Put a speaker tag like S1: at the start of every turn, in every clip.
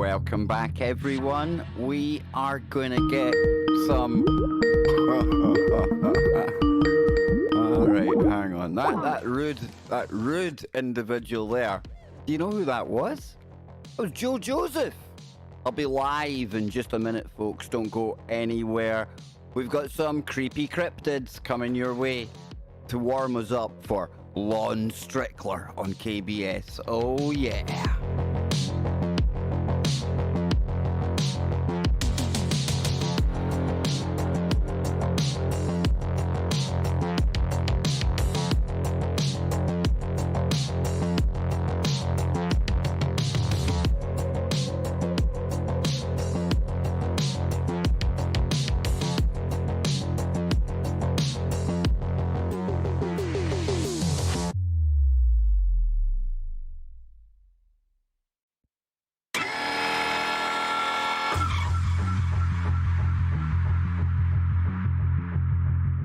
S1: Welcome back, everyone. We are going to get some... All right, hang on. That rude individual there. Do you know who that was? It was Joe Joseph. I'll be live in just a minute, folks. Don't go anywhere. We've got some creepy cryptids coming your way to warm us up for Lon Strickler on KBS. Oh, yeah.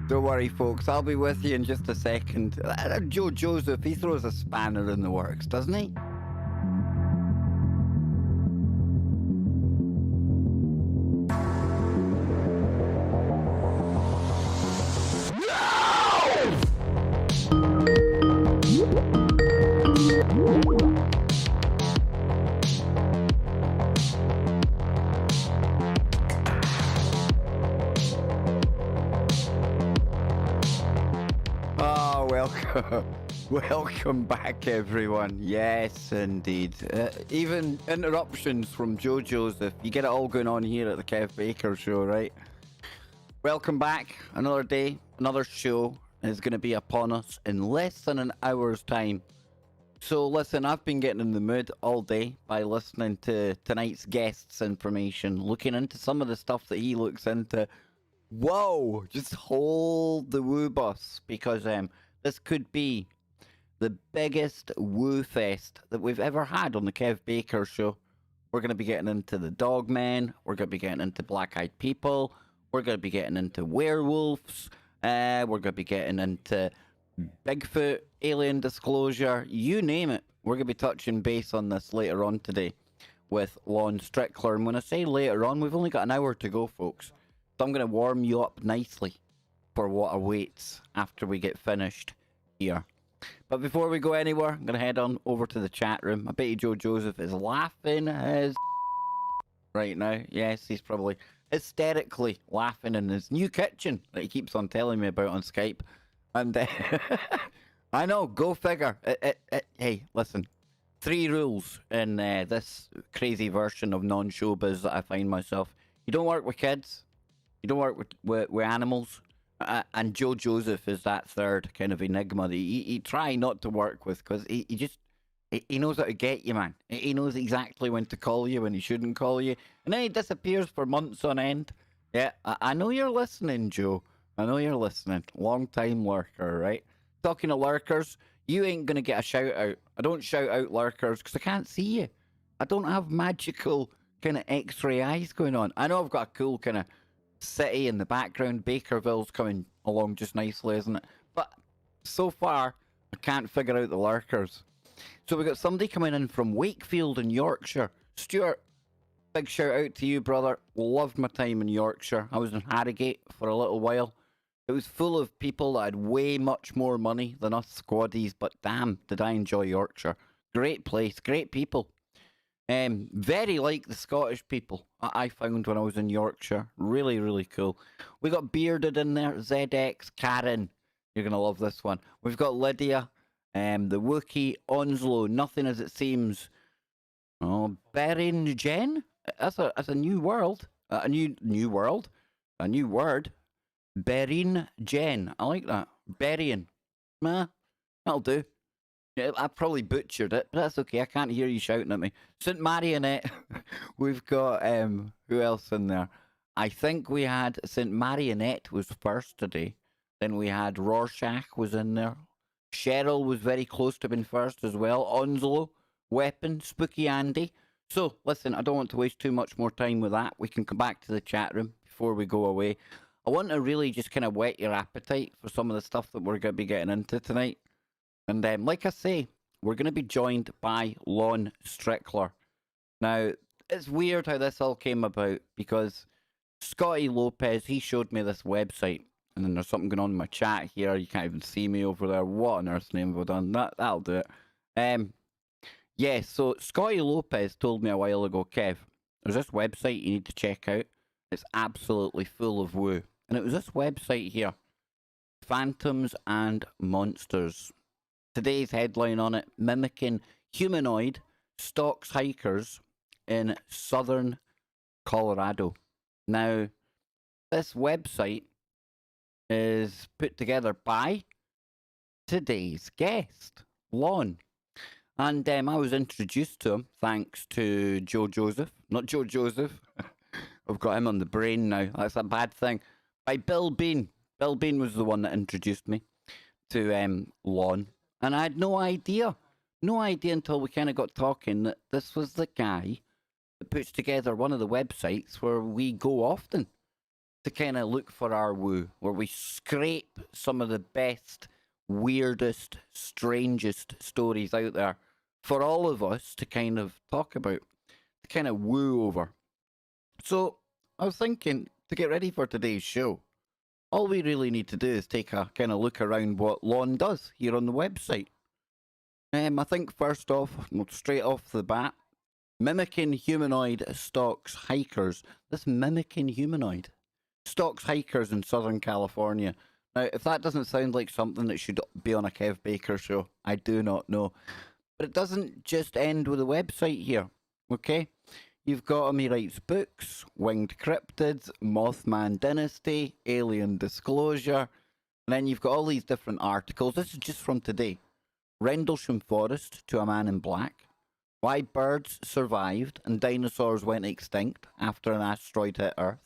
S1: Don't worry, folks. I'll be with you in just a second. Joe Joseph, he throws a spanner in the works, doesn't he? Welcome back, everyone. Yes, indeed. Even interruptions from Joe Joseph. You get it all going on here at the Kev Baker Show, right? Welcome back. Another day, another show is going to be upon us in less than an hour's time. So listen, I've been getting in the mood all day by listening to tonight's guest's information, looking into some of the stuff that he looks into. Whoa, just hold the woo bus, because this could be the biggest woo fest that we've ever had on the Kev Baker Show. We're going to be getting into the Dogmen. We're going to be getting into Black-Eyed People. We're going to be getting into werewolves. We're going to be getting into Bigfoot, alien disclosure, you name it. We're going to be touching base on this later on today with Lon Strickler. And when I say later on, we've only got an hour to go, folks. So I'm going to warm you up nicely for what awaits after we get finished here. But before we go anywhere, I'm going to head on over to the chat room. I bet you Joe Joseph is laughing his right now. Yes, he's probably hysterically laughing in his new kitchen that he keeps on telling me about on Skype. And I know, go figure. Hey, listen, 3 rules in this crazy version of non-showbiz that I find myself. You don't work with kids. You don't work with animals. And Joe Joseph is that third kind of enigma that he try not to work with, because he knows how to get you, man. He knows exactly when to call you, when he shouldn't call you. And then he disappears for months on end. Yeah, I know you're listening, Joe. I know you're listening. Long time lurker, right? Talking to lurkers, you ain't going to get a shout out. I don't shout out lurkers because I can't see you. I don't have magical kind of x-ray eyes going on. I know I've got a cool kind of city in the background. Bakerville's coming along just nicely, isn't it? But so far, I can't figure out the lurkers. So we've got somebody coming in from Wakefield in Yorkshire. Stuart, big shout out to you, brother. Loved my time in Yorkshire. I was in Harrogate for a little while. It was full of people that had way much more money than us squaddies, but damn, did I enjoy Yorkshire. Great place, great people. Very like the Scottish people I found when I was in Yorkshire. Really, really cool. We got Bearded in there, ZX, Karen. You're going to love this one. We've got Lydia, the Wookiee, Onslow, Nothing As It Seems. Oh, Berin Jen? That's a new world. A new world. A new word. Berin Jen. I like that. Berrien. That'll do. Yeah, I probably butchered it, but that's okay. I can't hear you shouting at me. St. Marionette. We've got, who else in there? I think we had St. Marionette was first today. Then we had Rorschach was in there. Cheryl was very close to being first as well. Onslow, Weapon, Spooky Andy. So, listen, I don't want to waste too much more time with that. We can come back to the chat room before we go away. I want to really just kind of whet your appetite for some of the stuff that we're going to be getting into tonight. And like I say, we're going to be joined by Lon Strickler. Now, it's weird how this all came about because Scotty Lopez, he showed me this website, and then there's something going on in my chat here. You can't even see me over there. What on earth's name have I done? That'll do it. Yeah, so Scotty Lopez told me a while ago, Kev, there's this website you need to check out. It's absolutely full of woo. And it was this website here, Phantoms and Monsters. Today's headline on it, mimicking humanoid stalks hikers in southern Colorado. Now, this website is put together by today's guest, Lon. And I was introduced to him thanks to Joe Joseph. Not Joe Joseph. I've got him on the brain now. That's a bad thing. By Bill Bean. Bill Bean was the one that introduced me to Lon. And I had no idea. No idea until we kind of got talking that this was the guy that puts together one of the websites where we go often to kind of look for our woo, where we scrape some of the best, weirdest, strangest stories out there for all of us to kind of talk about, to kind of woo over. So I was thinking, to get ready for today's show, all we really need to do is take a kind of look around what Lon does here on the website. I think first off, straight off the bat, mimicking humanoid stalks hikers. This mimicking humanoid stalks hikers in Southern California. Now, if that doesn't sound like something that should be on a Kev Baker show, I do not know. But it doesn't just end with a website here, okay? You've got him, he writes books, Winged Cryptids, Mothman Dynasty, Alien Disclosure, and then you've got all these different articles. This is just from today. Rendlesham Forest to a Man in Black, Why Birds Survived and Dinosaurs Went Extinct After an Asteroid Hit Earth,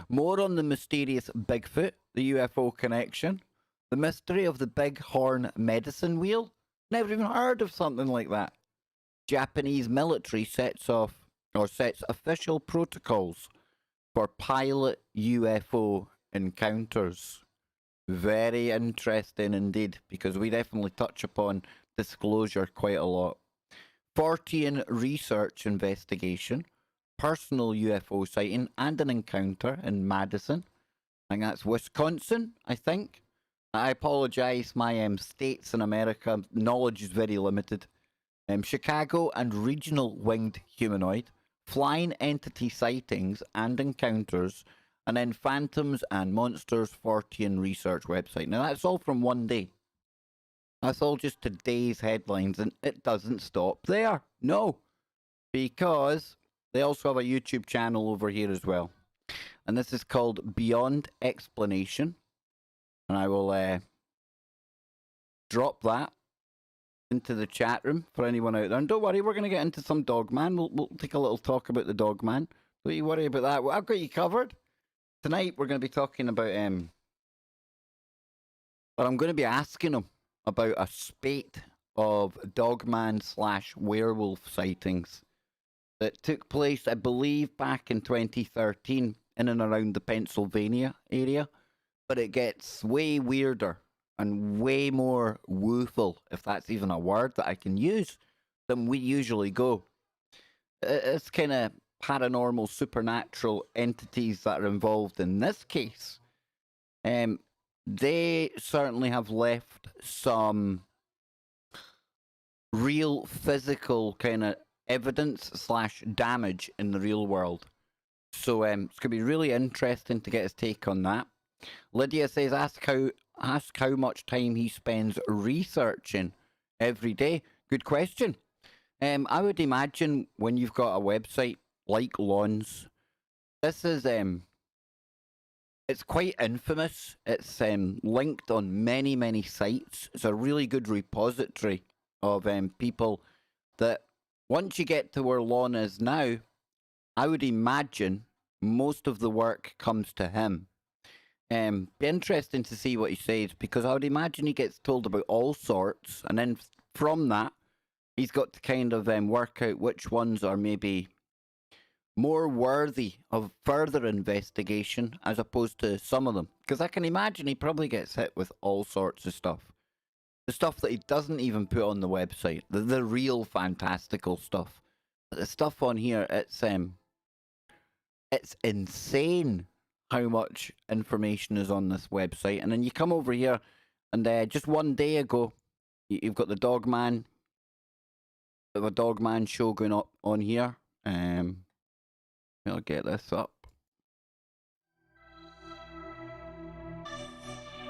S1: more on the mysterious Bigfoot, the UFO connection, the mystery of the Big Horn Medicine Wheel. Never even heard of something like that. Japanese military sets official protocols for pilot UFO encounters. Very interesting indeed, because we definitely touch upon disclosure quite a lot. Fortean research investigation, personal UFO sighting and an encounter in Madison. I think that's Wisconsin, I think. I apologise, my states in America knowledge is very limited. Chicago and regional winged humanoid, flying entity sightings and encounters, and then Phantoms and Monsters Fortean research website. Now that's all from one day. That's all just today's headlines, and it doesn't stop there. No, because they also have a YouTube channel over here as well. And this is called Beyond Explanation. And I will drop that into the chat room for anyone out there. And don't worry, we're going to get into some Dogman. We'll take a little talk about the Dogman. Don't you worry about that. Well, I've got you covered. Tonight we're going to be talking about but I'm going to be asking him about a spate of Dogman / werewolf sightings that took place, I believe, back in 2013 in and around the Pennsylvania area. But it gets way weirder and way more wooful, if that's even a word that I can use, than we usually go. It's kind of paranormal, supernatural entities that are involved in this case. They certainly have left some real physical kind of evidence / damage in the real world. So it's going to be really interesting to get his take on that. Lydia says, ask how much time he spends researching every day. Good question. I would imagine when you've got a website like Lon's, this is it's quite infamous. It's linked on many sites. It's a really good repository of people that once you get to where Lon is now, I would imagine most of the work comes to him. Be interesting to see what he says, because I would imagine he gets told about all sorts, and then from that, he's got to kind of work out which ones are maybe more worthy of further investigation as opposed to some of them. Because I can imagine he probably gets hit with all sorts of stuff. The stuff that he doesn't even put on the website, the real fantastical stuff. The stuff on here, it's insane how much information is on this website. And then you come over here, and just one day ago, you've got the Dogman, a Dogman show going up on here. I'll get this up.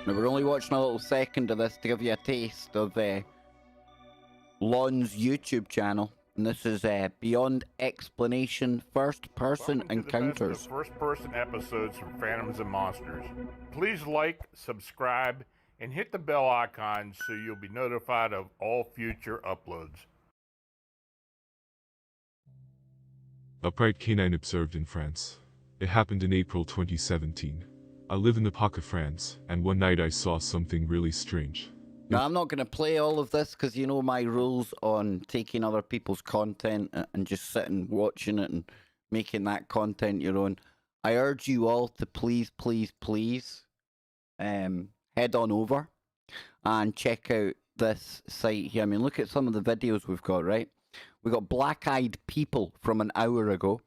S1: Now we're only watching a little second of this to give you a taste of Lon's YouTube channel. And this is Beyond Explanation First-Person Encounters.
S2: First-person episodes from Phantoms and Monsters. Please like, subscribe, and hit the bell icon so you'll be notified of all future uploads.
S3: A bright canine observed in France. It happened in April 2017. I live in the Paca, France, and one night I saw something really strange.
S1: Now, I'm not going to play all of this because you know my rules on taking other people's content and just sitting watching it and making that content your own. I urge you all to please head on over and check out this site here. I mean, look at some of the videos we've got, right? We've got Black-Eyed People from an hour ago.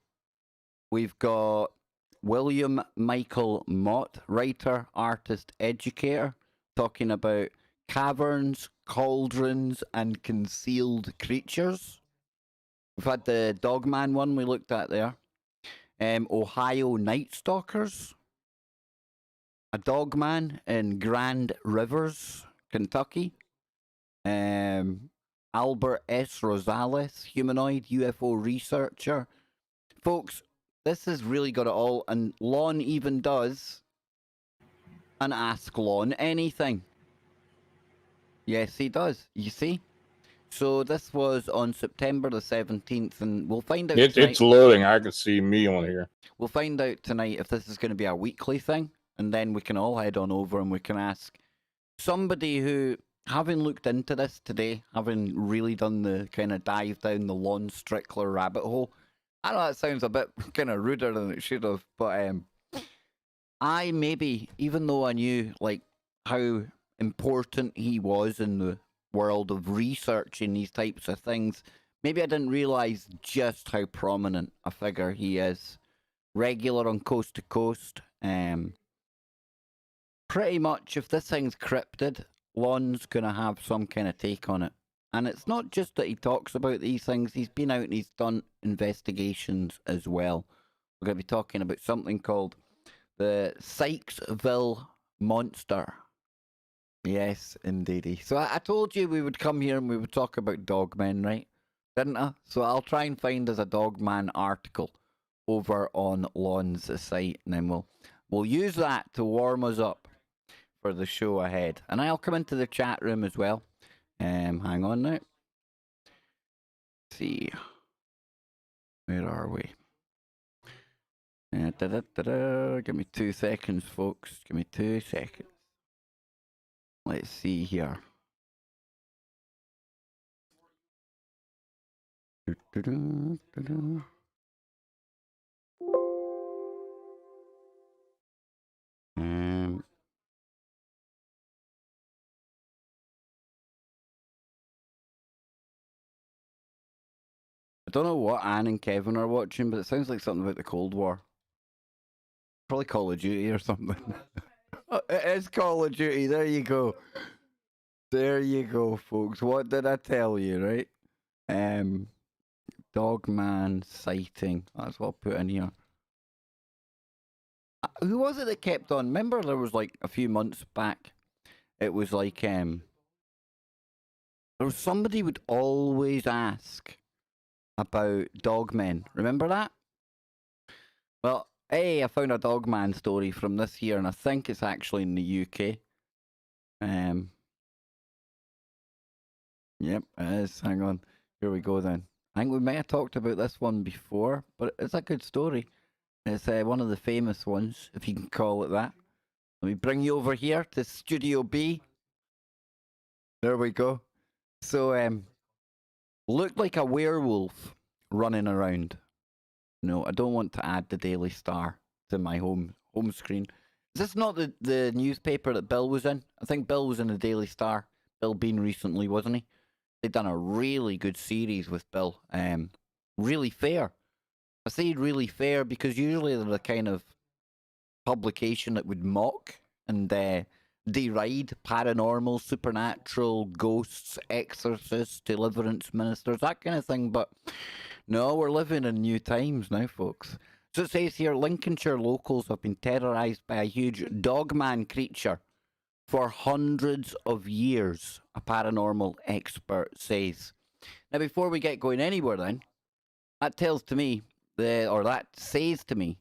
S1: We've got William Michael Mott, writer, artist, educator, talking about caverns, cauldrons, and concealed creatures. We've had the Dogman one we looked at there. Ohio Night Stalkers. A Dogman in Grand Rivers, Kentucky. Albert S. Rosales, humanoid UFO researcher. Folks, this has really got it all, and Lon even does an Ask Lon Anything. Yes, he does. You see? So this was on September the 17th, and we'll find out tonight.
S2: It's loading. I can see me on here.
S1: We'll find out tonight if this is going to be a weekly thing, and then we can all head on over and we can ask somebody who, having looked into this today, having really done the kind of dive down the Lon Strickler rabbit hole. I know that sounds a bit kind of ruder than it should have, but I maybe, even though I knew like how important he was in the world of researching these types of things, maybe I didn't realize just how prominent a figure he is. Regular on Coast to Coast. Pretty much, if this thing's cryptid, Lon's gonna have some kind of take on it. And it's not just that he talks about these things, he's been out and he's done investigations as well. We're going to be talking about something called the Sykesville Monster. Yes, indeedy. So I told you we would come here and we would talk about dogmen, right? Didn't I? So I'll try and find us a dogman article over on Lon's site, and then we'll use that to warm us up for the show ahead. And I'll come into the chat room as well. Hang on now. Let's see. Where are we? Give me 2 seconds, folks. Give me 2 seconds. Let's see here. I don't know what Anne and Kevin are watching, but it sounds like something about the Cold War. Probably Call of Duty or something. It is Call of Duty. There you go. There you go, folks. What did I tell you, right? Dogman sighting. That's what I'll put in here. Who was it that kept on? Remember there was like a few months back, it was like, there was somebody would always ask about dogmen. Remember that? Well, hey, I found a dogman story from this year, and I think it's actually in the UK. Yep, it is. Hang on. Here we go then. I think we might have talked about this one before, but it's a good story. It's one of the famous ones, if you can call it that. Let me bring you over here to Studio B. There we go. So, looked like a werewolf running around. No, I don't want to add the Daily Star to my home screen. Is this not the newspaper that Bill was in? I think Bill was in the Daily Star. Bill Bean recently, wasn't he? They'd done a really good series with Bill. really fair. I say really fair because usually they're the kind of publication that would mock and deride paranormal, supernatural, ghosts, exorcists, deliverance ministers, that kind of thing. But no, we're living in new times now, folks. So it says here, Lincolnshire locals have been terrorised by a huge dogman creature for hundreds of years, a paranormal expert says. Now, before we get going anywhere then, that tells to me, that says to me,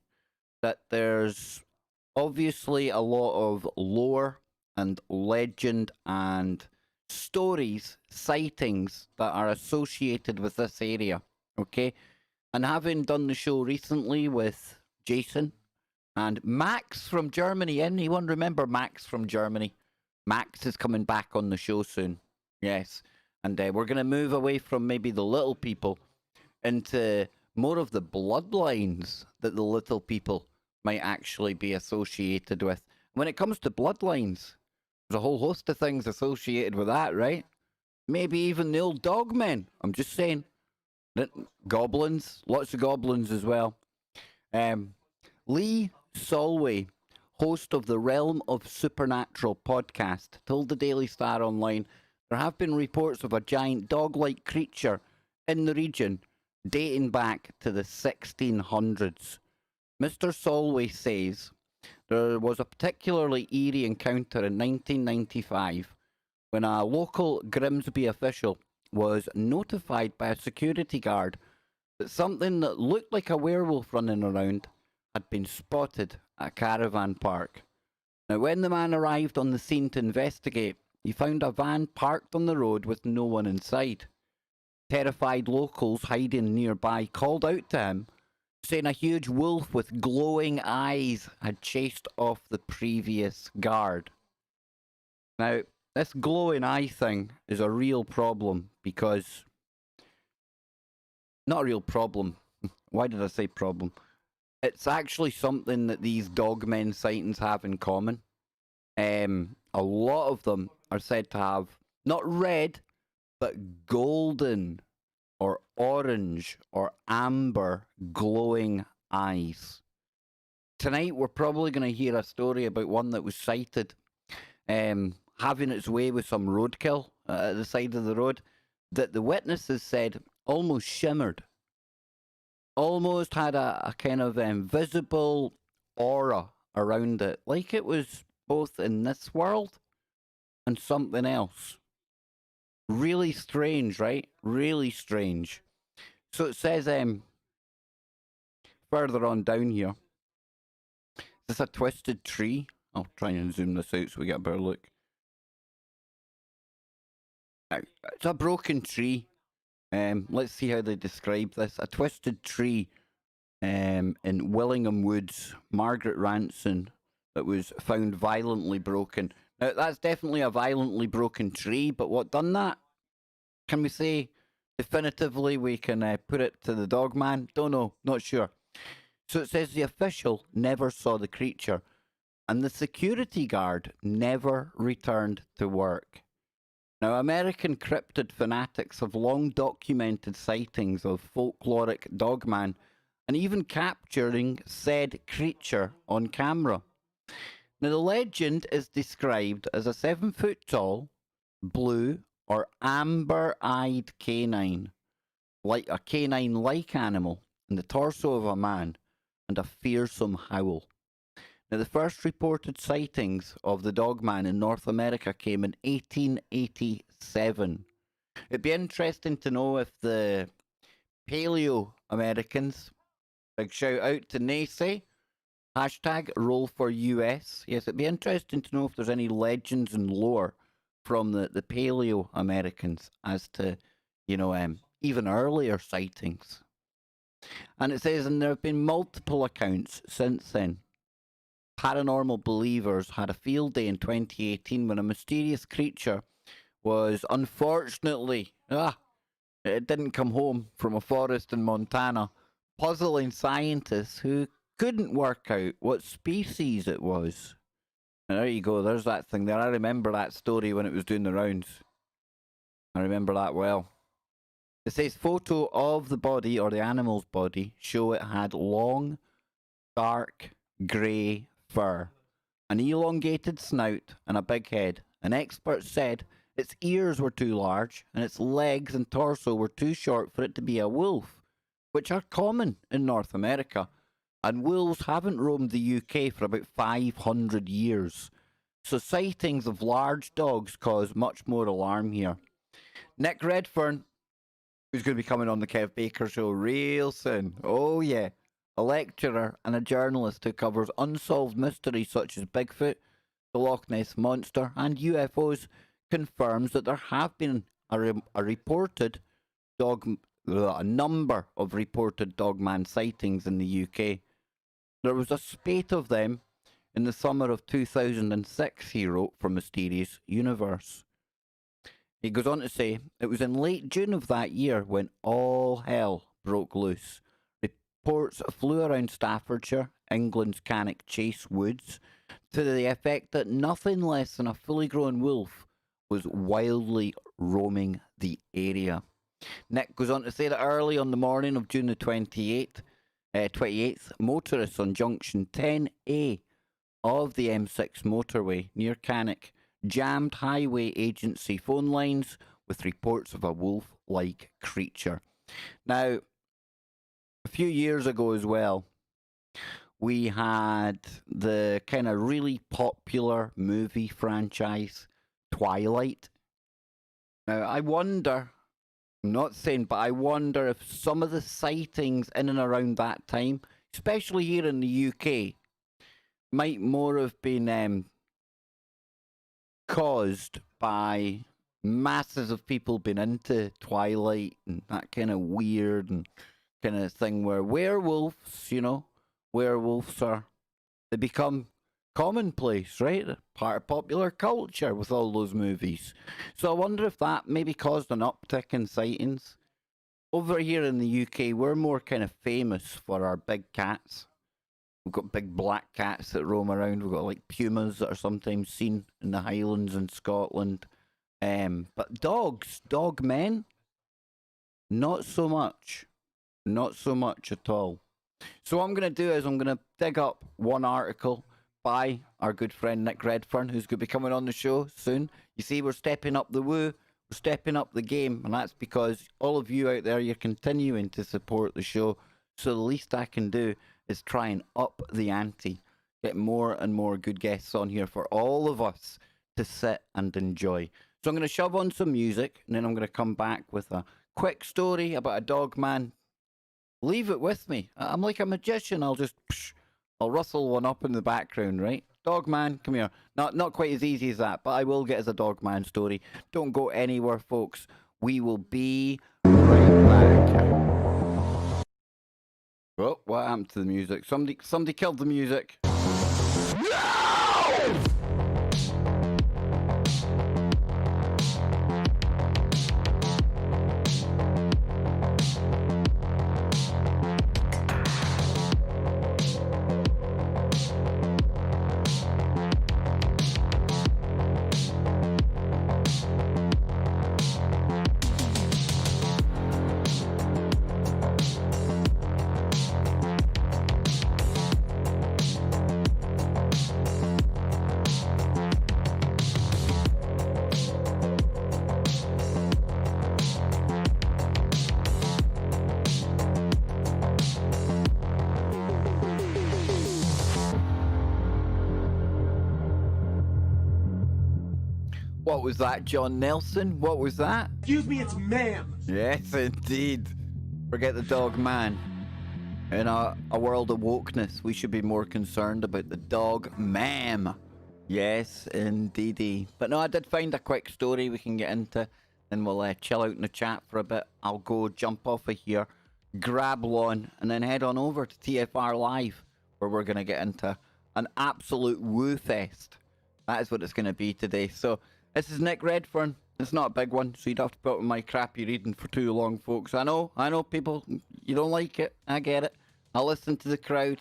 S1: that there's obviously a lot of lore and legend and stories, sightings that are associated with this area, okay? And having done the show recently with Jason and Max from Germany, anyone remember Max from Germany? Max is coming back on the show soon, yes. And we're going to move away from maybe the little people into more of the bloodlines that the little people might actually be associated with. When it comes to bloodlines, there's a whole host of things associated with that, right? Maybe even the old dogmen. I'm just saying. Goblins, lots of goblins as well. Lee Solway, host of the Realm of Supernatural podcast, told the Daily Star Online there have been reports of a giant dog-like creature in the region dating back to the 1600s. Mr. Solway says there was a particularly eerie encounter in 1995 when a local Grimsby official was notified by a security guard that something that looked like a werewolf running around had been spotted at a caravan park. Now, when the man arrived on the scene to investigate, he found a van parked on the road with no one inside. Terrified locals hiding nearby called out to him, saying a huge wolf with glowing eyes had chased off the previous guard. Now, this glowing eye thing is a real problem because... Not a real problem. Why did I say problem? It's actually something that these dogmen sightings have in common. A lot of them are said to have not red, but golden or orange or amber glowing eyes. Tonight we're probably going to hear a story about one that was sighted having its way with some roadkill at the side of the road that the witnesses said almost shimmered. Almost had a kind of invisible aura around it, like it was both in this world and something else. Really strange, right? Really strange. So it says further on down here, is this a twisted tree? I'll try and zoom this out so we get a better look. It's a broken tree. Let's see how they describe this. A twisted tree in Willingham Woods, Margaret Ranson, that was found violently broken. Now, that's definitely a violently broken tree, but what done that? Can we say definitively we can put it to the dogman? Don't know, not sure. So it says the official never saw the creature, and the security guard never returned to work. Now, American cryptid fanatics have long documented sightings of folkloric dogman and even capturing said creature on camera. Now, the legend is described as a 7-foot-tall, blue or amber-eyed canine, like a canine-like animal in the torso of a man, and a fearsome howl. Now, the first reported sightings of the dogman in North America came in 1887. It'd be interesting to know if the Paleo-Americans, big shout out to Nacy, hashtag roll for US. Yes, it'd be interesting to know if there's any legends and lore from the Paleo-Americans as to, even earlier sightings. And it says, and there have been multiple accounts since then. Paranormal believers had a field day in 2018 when a mysterious creature was unfortunately, it didn't come home from a forest in Montana, puzzling scientists who couldn't work out what species it was. And there you go, there's that thing there. I remember that story when it was doing the rounds. I remember that well. It says photo of the body or the animal's body show it had long, dark, grey fur, an elongated snout, and a big head. An expert said its ears were too large and its legs and torso were too short for it to be a wolf, which are common in North America. And wolves haven't roamed the UK for about 500 years. So sightings of large dogs cause much more alarm here. Nick Redfern, who's going to be coming on the Kev Baker Show real soon. Oh yeah. A lecturer and a journalist who covers unsolved mysteries such as Bigfoot, the Loch Ness Monster, and UFOs, confirms that there have been a number of reported dogman sightings in the UK. There was a spate of them in the summer of 2006, he wrote for Mysterious Universe. He goes on to say, it was in late June of that year when all hell broke loose. Reports flew around Staffordshire, England's Cannock Chase woods, to the effect that nothing less than a fully grown wolf was wildly roaming the area. Nick goes on to say that early on the morning of June the 28th, motorists on junction 10A of the M6 motorway near Cannock jammed highway agency phone lines with reports of a wolf-like creature. Now, a few years ago as well, we had the kind of really popular movie franchise, Twilight. Now, I wonder, I'm not saying, but I wonder if some of the sightings in and around that time, especially here in the UK, might more have been caused by masses of people being into Twilight and that kind of weird and kind of thing where werewolves, werewolves they become commonplace, right? Part of popular culture with all those movies. So I wonder if that maybe caused an uptick in sightings. Over here in the UK, we're more kind of famous for our big cats. We've got big black cats that roam around. We've got like pumas that are sometimes seen in the Highlands in Scotland. But dogs, dog men, not so much. Not so much at all. So what I'm going to do is I'm going to dig up one article by our good friend Nick Redfern, who's going to be coming on the show soon. You see, we're stepping up the we're stepping up the game, and that's because all of you out there, you're continuing to support the show. So the least I can do is try and up the ante, get more and more good guests on here for all of us to sit and enjoy. So I'm going to shove on some music, and then I'm going to come back with a quick story about a dog man. Leave it with me. I'm like a magician. I'll rustle one up in the background, right? Dog man, come here. Not quite as easy as that, but I will get us a dog man story. Don't go anywhere, folks. We will be right back. Oh, what happened to the music? Somebody killed the music. No! What was that, John Nelson? What was that?
S4: Excuse me, it's ma'am.
S1: Yes, indeed. Forget the dog man. In a world of wokeness, we should be more concerned about the dog ma'am. Yes, indeedy. But no, I did find a quick story we can get into, then we'll chill out in the chat for a bit. I'll go jump off of here, grab Lon, and then head on over to TFR Live, where we're going to get into an absolute woo fest. That is what it's going to be today. So, this is Nick Redfern. It's not a big one, so you'd have to put up with my crappy reading for too long, folks. I know, people, you don't like it. I get it. I listen to the crowd.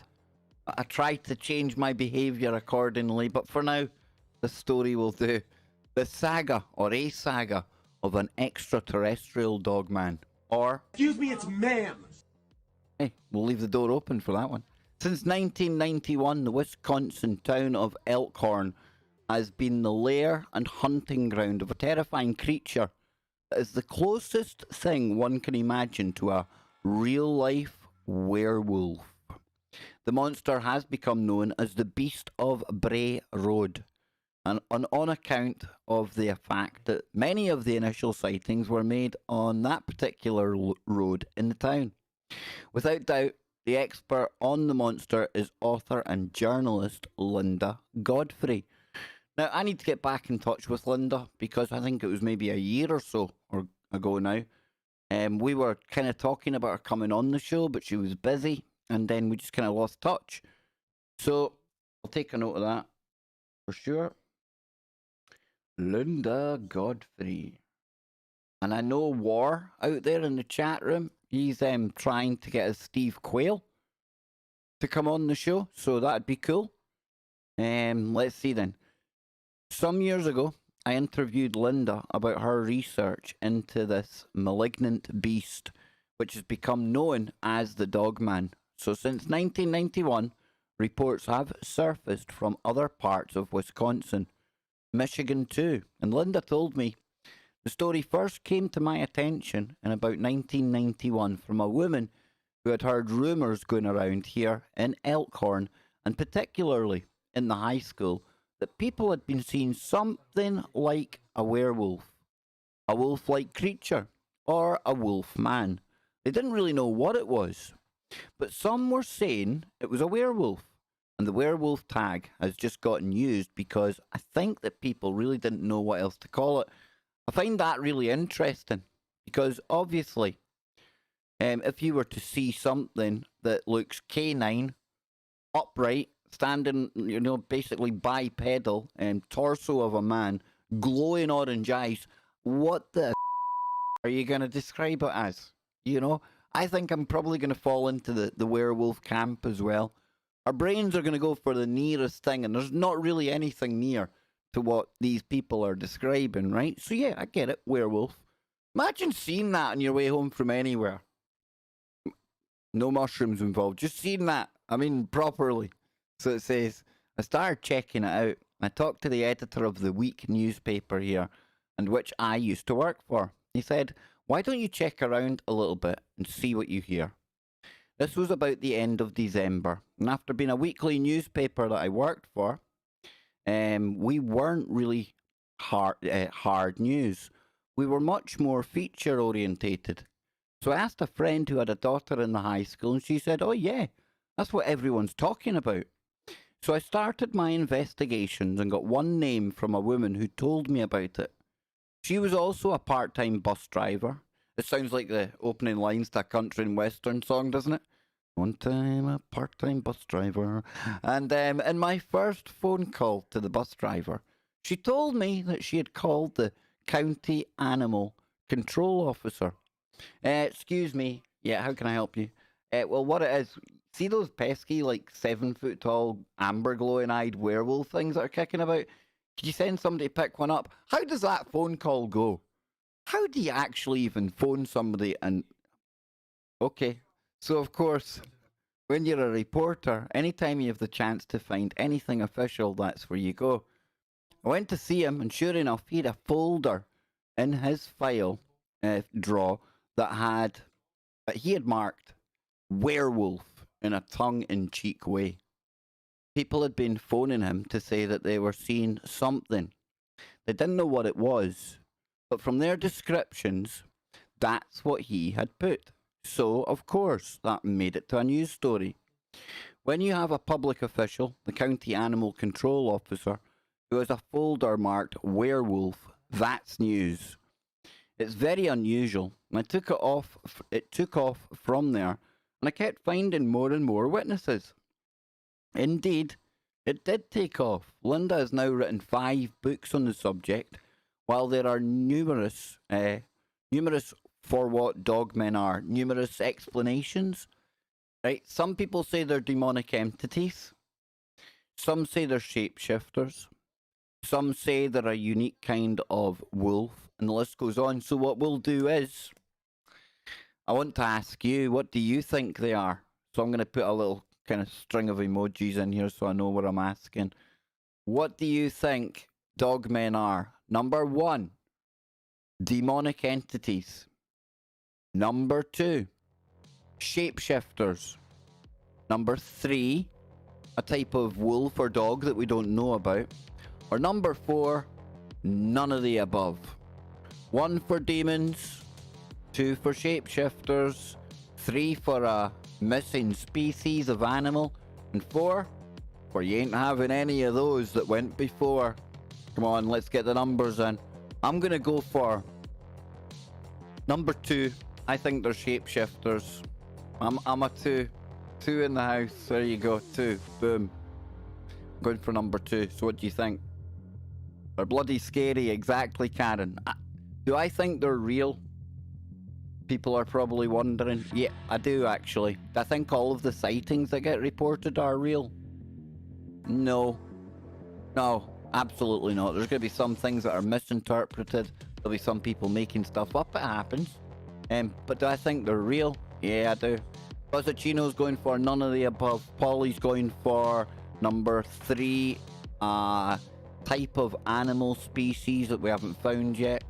S1: I try to change my behaviour accordingly, but for now, the story will do. The saga, or a saga, of an extraterrestrial dog man. Or,
S4: Excuse me, it's ma'am.
S1: hey, we'll leave the door open for that one. Since 1991, the Wisconsin town of Elkhorn has been the lair and hunting ground of a terrifying creature that is the closest thing one can imagine to a real-life werewolf. The monster has become known as the Beast of Bray Road, and on account of the fact that many of the initial sightings were made on that particular road in the town. Without doubt, the expert on the monster is author and journalist Linda Godfrey. Now, I need to get back in touch with Linda because I think it was maybe a year or so ago now. We were kind of talking about her coming on the show, but she was busy, and then we just kind of lost touch. So, I'll take a note of that for sure. Linda Godfrey. And I know War out there in the chat room. He's trying to get us Steve Quayle to come on the show, so that'd be cool. Let's see then. Some years ago, I interviewed Linda about her research into this malignant beast, which has become known as the Dogman. So since 1991, reports have surfaced from other parts of Wisconsin, Michigan too. And Linda told me the story first came to my attention in about 1991 from a woman who had heard rumours going around here in Elkhorn, and particularly in the high school, that people had been seeing something like a werewolf, a wolf-like creature, or a wolf man. They didn't really know what it was, but some were saying it was a werewolf, and the werewolf tag has just gotten used because I think that people really didn't know what else to call it. I find that really interesting because obviously, if you were to see something that looks canine, upright, standing, basically bipedal, torso of a man, glowing orange eyes, what the are you going to describe it as? I think I'm probably going to fall into the werewolf camp as well. Our brains are going to go for the nearest thing, and there's not really anything near to what these people are describing, right? So yeah, I get it, werewolf. Imagine seeing that on your way home from anywhere. No mushrooms involved, just seeing that, properly. So it says, I started checking it out. I talked to the editor of the week newspaper here, and which I used to work for. He said, why don't you check around a little bit and see what you hear? This was about the end of December, and after being a weekly newspaper that I worked for, we weren't really hard news. We were much more feature orientated. So I asked a friend who had a daughter in the high school, and she said, oh yeah, that's what everyone's talking about. So I started my investigations and got one name from a woman who told me about it. She was also a part-time bus driver. It sounds like the opening lines to a country and western song, doesn't it? One time a part-time bus driver. And in my first phone call to the bus driver, she told me that she had called the county animal control officer. Excuse me. Yeah, how can I help you? Well, what it is, see those pesky, 7-foot tall, amber glowing-eyed werewolf things that are kicking about? Could you send somebody to pick one up? How does that phone call go? How do you actually even phone somebody and... Okay. So, of course, when you're a reporter, anytime you have the chance to find anything official, that's where you go. I went to see him, and sure enough, he had a folder in his file drawer that he had marked werewolf in a tongue-in-cheek way. People had been phoning him to say that they were seeing something. They didn't know what it was, but from their descriptions, that's what he had put. So, of course, that made it to a news story. When you have a public official, the county animal control officer, who has a folder marked werewolf, that's news. It's very unusual, and it took off from there, and I kept finding more and more witnesses. Indeed, it did take off. Linda has now written 5 books on the subject, while there are numerous for what dogmen are, numerous explanations. Right? Some people say they're demonic entities. Some say they're shapeshifters. Some say they're a unique kind of wolf, and the list goes on. So what we'll do is, I want to ask you, what do you think they are? So I'm going to put a little kind of string of emojis in here so I know what I'm asking. What do you think dogmen are? Number 1, demonic entities. Number 2, shapeshifters. Number 3, a type of wolf or dog that we don't know about. Or number 4, none of the above. 1 for demons, 2 for shapeshifters, 3 for a missing species of animal, and 4 for you ain't having any of those that went before. Come on, let's get the numbers in. I'm gonna go for number 2. I think they're shapeshifters. I'm a 2. 2 in the house. There you go. 2. Boom. Going for number 2. So what do you think? They're bloody scary. Exactly, Karen. Do I think they're real? People are probably wondering. Yeah, I do actually. I think all of the sightings that get reported are real. No. No, absolutely not. There's going to be some things that are misinterpreted. There'll be some people making stuff up. It happens. But do I think they're real? Yeah, I do. Buzzachino's going for none of the above. Polly's going for number 3. Type of animal species that we haven't found yet.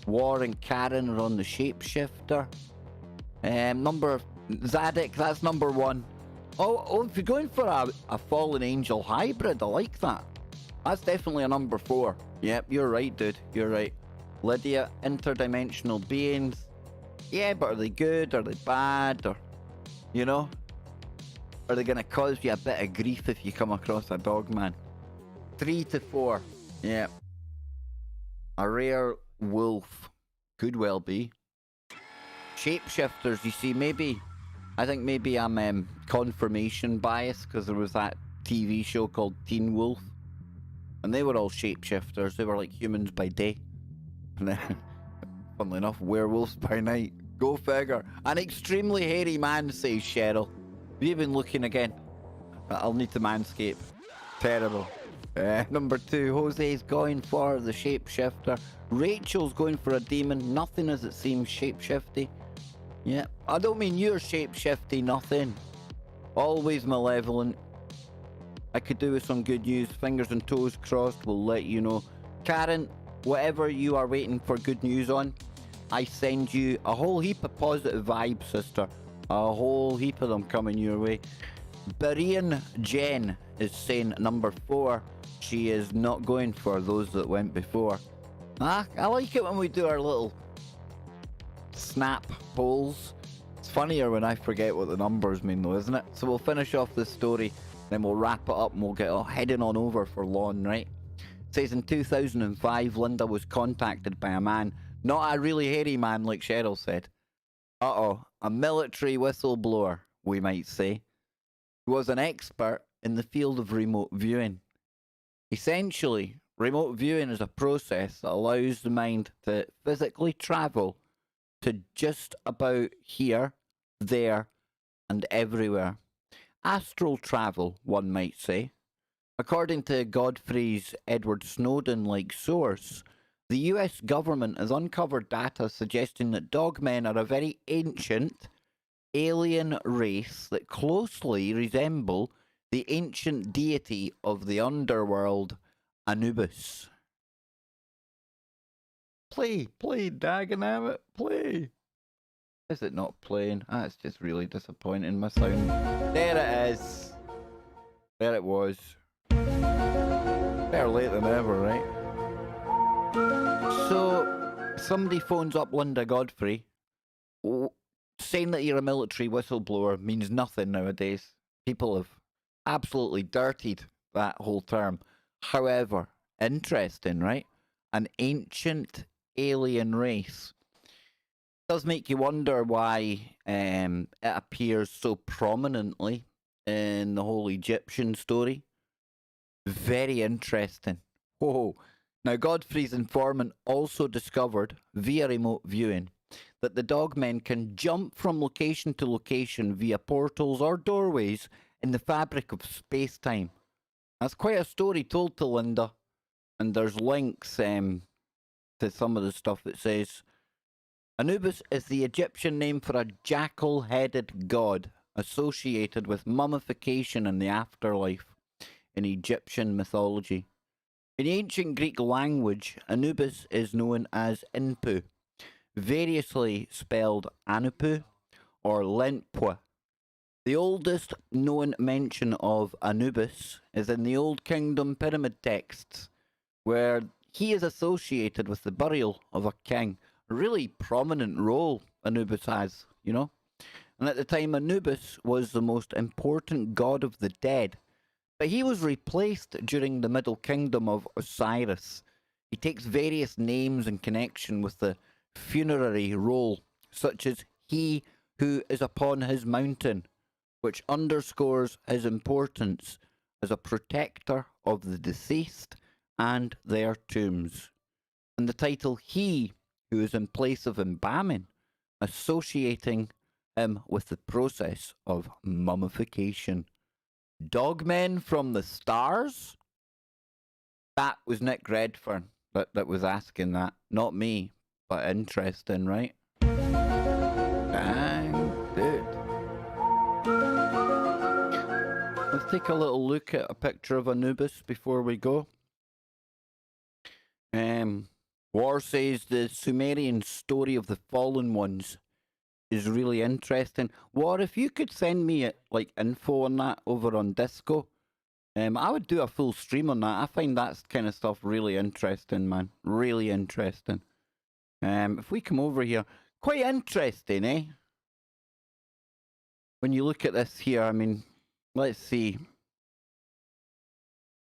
S1: War and Karen are on the shapeshifter. Number Zadik, that's number 1. Oh, if you're going for a fallen angel hybrid, I like that. That's definitely a number 4. Yep, you're right, dude. You're right. Lydia, interdimensional beings. Yeah, but are they good? Are they bad? Or, you know? Are they going to cause you a bit of grief if you come across a dog, man? 3 to 4. Yeah. A rare wolf. Could well be. Shapeshifters, you see, maybe... I think maybe I'm confirmation bias because there was that TV show called Teen Wolf. And they were all shapeshifters. They were like humans by day. And then, funnily enough, werewolves by night. Go figure. An extremely hairy man, says Cheryl. Have you been looking again? I'll need to manscape. Terrible. Number 2, Jose's going for the shapeshifter. Rachel's going for a demon. Nothing as it seems shapeshifty. Yeah, I don't mean you're shapeshifty, nothing. Always malevolent. I could do with some good news. Fingers and toes crossed, we'll let you know. Karen, whatever you are waiting for good news on, I send you a whole heap of positive vibes, sister. A whole heap of them coming your way. Berean Jen is saying number 4. She is not going for those that went before. I like it when we do our little snap polls. It's funnier when I forget what the numbers mean though, isn't it? So we'll finish off this story, then we'll wrap it up and we'll get heading on over for Lon, right? It says in 2005, Linda was contacted by a man, not a really hairy man like Cheryl said. A military whistleblower, we might say, who was an expert in the field of remote viewing. Essentially, remote viewing is a process that allows the mind to physically travel to just about here, there, and everywhere. Astral travel, one might say. According to Godfrey's Edward Snowden-like source, the US government has uncovered data suggesting that dogmen are a very ancient alien race that closely resemble the ancient deity of the underworld, Anubis. Play, Dagenham, play. Is it not playing? That's just really disappointing, my sound. There it is. There it was. Better late than ever, right? So, somebody phones up Linda Godfrey. Saying that you're a military whistleblower means nothing nowadays. People have absolutely dirtied that whole term. However, interesting, right? An ancient alien race. Does make you wonder why it appears so prominently in the whole Egyptian story. Very interesting. Whoa. Now, Godfrey's informant also discovered, via remote viewing, that the dogmen can jump from location to location via portals or doorways in the fabric of space-time. That's quite a story told to Linda. And there's links to some of the stuff that says Anubis is the Egyptian name for a jackal-headed god associated with mummification and the afterlife in Egyptian mythology. In ancient Greek language, Anubis is known as Inpu, variously spelled Anupu or Lentpua. The oldest known mention of Anubis is in the Old Kingdom pyramid texts, where he is associated with the burial of a king. A really prominent role Anubis has, you know? And at the time, Anubis was the most important god of the dead. But he was replaced during the Middle Kingdom of Osiris. He takes various names in connection with the funerary role, such as he who is upon his mountain, which underscores his importance as a protector of the deceased and their tombs. And the title he who is in place of embalming, associating him with the process of mummification. Dogmen from the stars? That was Nick Redfern that was asking that. Not me, but interesting, right? Dang, dude. Let's take a little look at a picture of Anubis before we go. War says the Sumerian story of the fallen ones is really interesting. War, if you could send me like info on that over on Disco, I would do a full stream on that. I find that kind of stuff really interesting, man. Really interesting. If we come over here, quite interesting, eh? When you look at this here, I mean, let's see.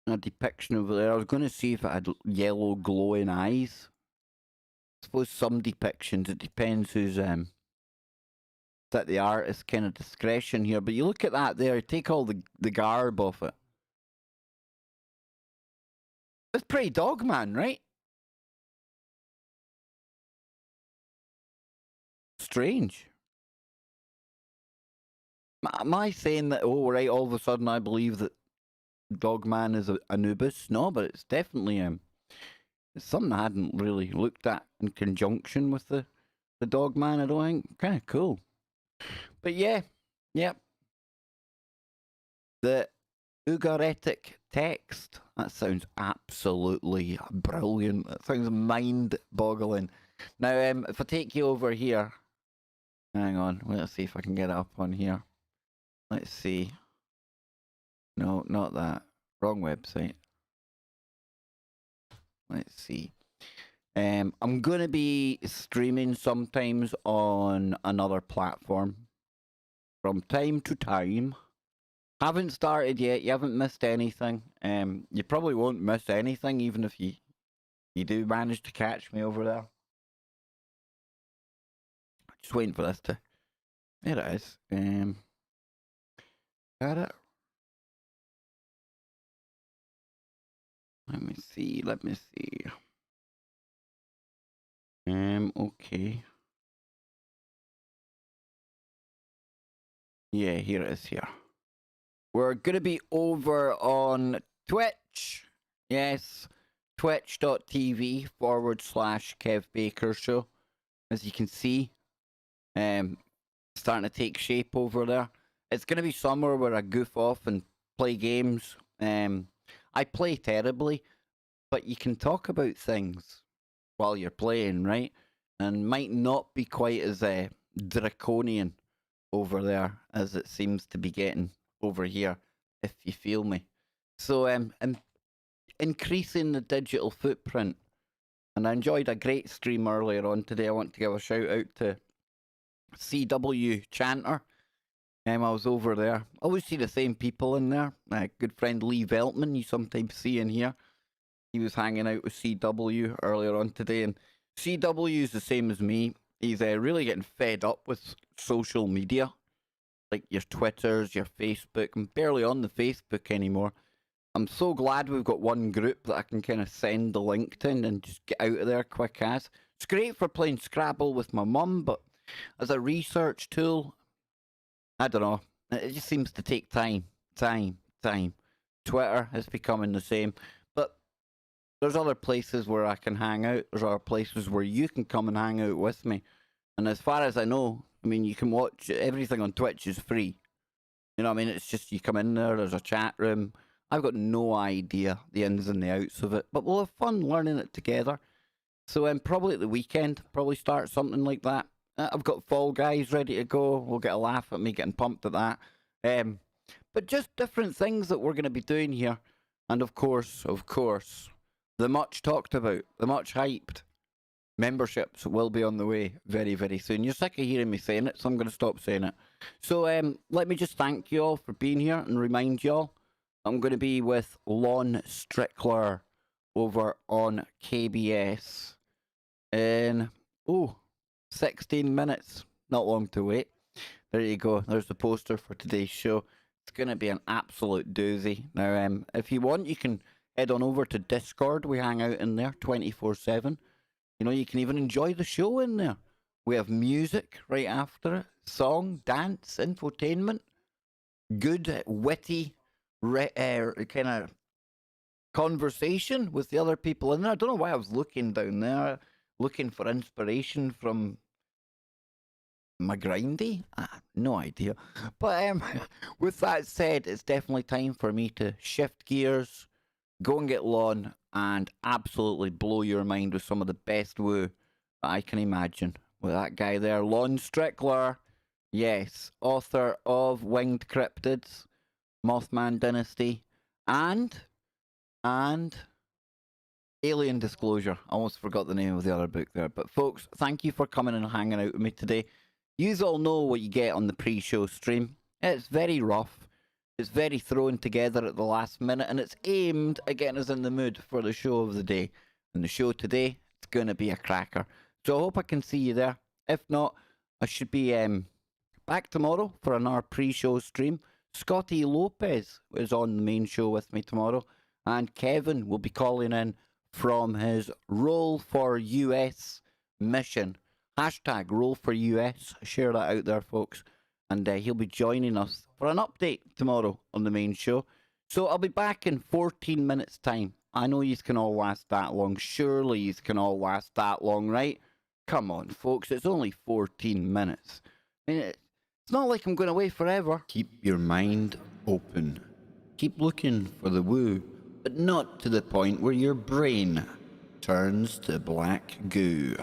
S1: A depiction over there. I was going to see if it had yellow glowing eyes. I suppose some depictions, it depends who's that the artist kind of discretion here. But you look at that there, take all the garb off it. It's pretty Dogman, right? Strange. Am I saying that, oh, right, all of a sudden I believe that Dogman is Anubis? No, but it's definitely it's something I hadn't really looked at in conjunction with the Dogman, I don't think. Kind of cool. But yeah, yep. The Ugaritic text. That sounds absolutely brilliant. That sounds mind-boggling. Now, if I take you over here, hang on. Let's see if I can get it up on here. Let's see. No, not that. Wrong website. Let's see. I'm going to be streaming sometimes on another platform from time to time. Haven't started yet. You haven't missed anything. You probably won't miss anything, even if you do manage to catch me over there. Just waiting for this to... There it is. Got it. Let me see. Okay. Yeah, here it is here. We're going to be over on Twitch. Yes, twitch.tv/Kev Baker Show. As you can see, starting to take shape over there. It's going to be somewhere where I goof off and play games. I play terribly, but you can talk about things while you're playing, right? And might not be quite as draconian over there as it seems to be getting over here, if you feel me. So I'm increasing the digital footprint, and I enjoyed a great stream earlier on today. I want to give a shout out to CW Chanter. I was over there. Always see the same people in there. My good friend Lee Veltman, you sometimes see in here. He was hanging out with CW earlier on today, and CW is the same as me. He's really getting fed up with social media, like your Twitters, your Facebook. I'm barely on the Facebook anymore. I'm so glad we've got one group that I can kind of send the link to and just get out of there quick as. It's great for playing Scrabble with my mum, but as a research tool, I don't know. It just seems to take time. Twitter is becoming the same. But there's other places where I can hang out. There's other places where you can come and hang out with me. And as far as I know, I mean, you can watch everything on Twitch is free. You know what I mean? It's just you come in there, there's a chat room. I've got no idea the ins and the outs of it, but we'll have fun learning it together. So probably at the weekend, probably start something like that. I've got Fall Guys ready to go. We'll get a laugh at me getting pumped at that. But just different things that we're going to be doing here. And of course, the much talked about, the much hyped memberships will be on the way very, very soon. You're sick of hearing me saying it, so I'm going to stop saying it. So let me just thank you all for being here and remind you all I'm going to be with Lon Strickler over on KBS in 16 minutes. Not long to wait. There you go. There's the poster for today's show. It's going to be an absolute doozy. Now, if you want, you can head on over to Discord. We hang out in there 24/7. You know, you can even enjoy the show in there. We have music right after it, song, dance, infotainment, good, witty, kind of conversation with the other people in there. I don't know why I was looking down there, looking for inspiration from my grindy. No idea. But with that said, it's definitely time for me to shift gears, go and get Lon, and absolutely blow your mind with some of the best woo that I can imagine. With that guy there, Lon Strickler. Yes, author of Winged Cryptids, Mothman Dynasty, and Alien Disclosure. I almost forgot the name of the other book there. But folks, thank you for coming and hanging out with me today. You all know what you get on the pre-show stream. It's very rough. It's very thrown together at the last minute, and it's aimed at getting us in the mood for the show of the day. And the show today, it's going to be a cracker. So I hope I can see you there. If not, I should be back tomorrow for another pre-show stream. Scotty Lopez is on the main show with me tomorrow, and Kevin will be calling in from his Roll for US mission. Hashtag Roll for US. Share that out there, folks. And he'll be joining us for an update tomorrow on the main show. So I'll be back in 14 minutes' time. I know you can all last that long. Surely you can all last that long, right? Come on, folks. It's only 14 minutes. I mean, it's not like I'm going away forever. Keep your mind open. Keep looking for the woo, but not to the point where your brain turns to black goo.